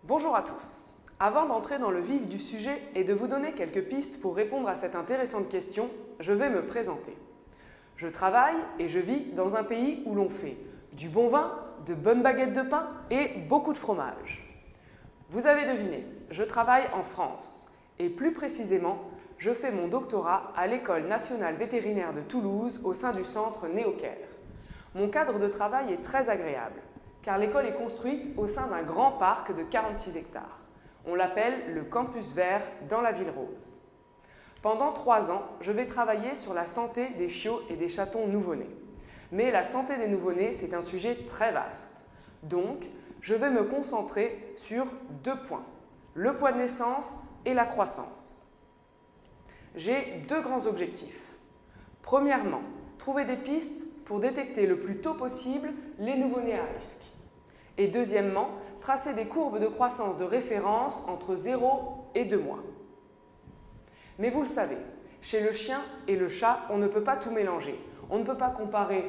Bonjour à tous. Avant d'entrer dans le vif du sujet et de vous donner quelques pistes pour répondre à cette intéressante question, je vais me présenter. Je travaille et je vis dans un pays où l'on fait du bon vin, de bonnes baguettes de pain et beaucoup de fromage. Vous avez deviné, je travaille en France et plus précisément, je fais mon doctorat à l'École nationale vétérinaire de Toulouse au sein du centre Neoker. Mon cadre de travail est très agréable car l'école est construite au sein d'un grand parc de 46 hectares. On l'appelle le Campus Vert dans la Ville Rose. Pendant 3 ans, je vais travailler sur la santé des chiots et des chatons nouveau-nés. Mais la santé des nouveau-nés, c'est un sujet très vaste. Donc, je vais me concentrer sur 2 points, le poids de naissance et la croissance. J'ai 2 grands objectifs. Premièrement, trouver des pistes pour détecter le plus tôt possible les nouveau-nés à risque. Et deuxièmement, tracer des courbes de croissance de référence entre 0 et 2 mois. Mais vous le savez, chez le chien et le chat, on ne peut pas tout mélanger. On ne peut pas comparer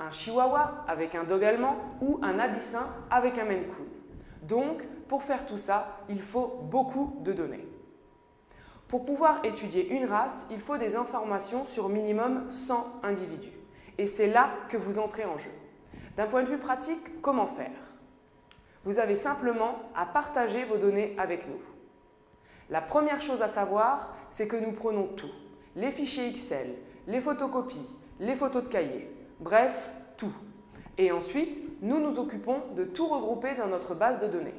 un chihuahua avec un dog allemand ou un abyssin avec un Maine Coon. Donc, pour faire tout ça, il faut beaucoup de données. Pour pouvoir étudier une race, il faut des informations sur minimum 100 individus. Et c'est là que vous entrez en jeu. D'un point de vue pratique, comment faire? Vous avez simplement à partager vos données avec nous. La première chose à savoir, c'est que nous prenons tout. Les fichiers Excel, les photocopies, les photos de cahier, bref, tout. Et ensuite, nous nous occupons de tout regrouper dans notre base de données.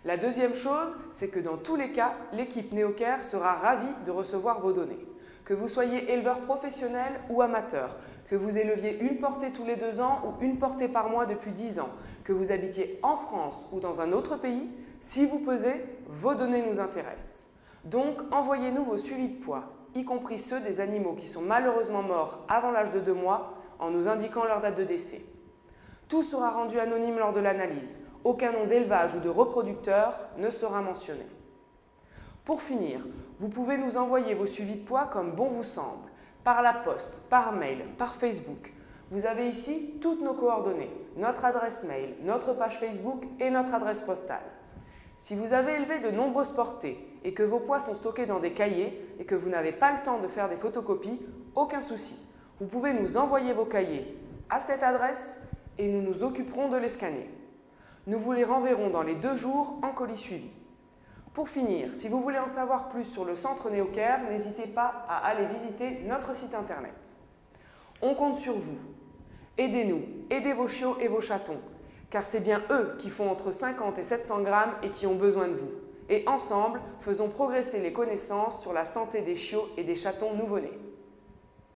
La deuxième chose, c'est que dans tous les cas, l'équipe Neoker sera ravie de recevoir vos données. Que vous soyez éleveur professionnel ou amateur, que vous éleviez une portée tous les 2 ans ou une portée par mois depuis 10 ans, que vous habitiez en France ou dans un autre pays, si vous pesez, vos données nous intéressent. Donc, envoyez-nous vos suivis de poids, y compris ceux des animaux qui sont malheureusement morts avant l'âge de 2 mois, en nous indiquant leur date de décès. Tout sera rendu anonyme lors de l'analyse. Aucun nom d'élevage ou de reproducteur ne sera mentionné. Pour finir, vous pouvez nous envoyer vos suivis de poids comme bon vous semble, par la poste, par mail, par Facebook. Vous avez ici toutes nos coordonnées, notre adresse mail, notre page Facebook et notre adresse postale. Si vous avez élevé de nombreuses portées et que vos poids sont stockés dans des cahiers et que vous n'avez pas le temps de faire des photocopies, aucun souci. Vous pouvez nous envoyer vos cahiers à cette adresse et nous nous occuperons de les scanner. Nous vous les renverrons dans les 2 jours en colis suivi. Pour finir, si vous voulez en savoir plus sur le centre Neoker, n'hésitez pas à aller visiter notre site internet. On compte sur vous. Aidez-nous, aidez vos chiots et vos chatons, car c'est bien eux qui font entre 50 et 700 grammes et qui ont besoin de vous. Et ensemble, faisons progresser les connaissances sur la santé des chiots et des chatons nouveau-nés.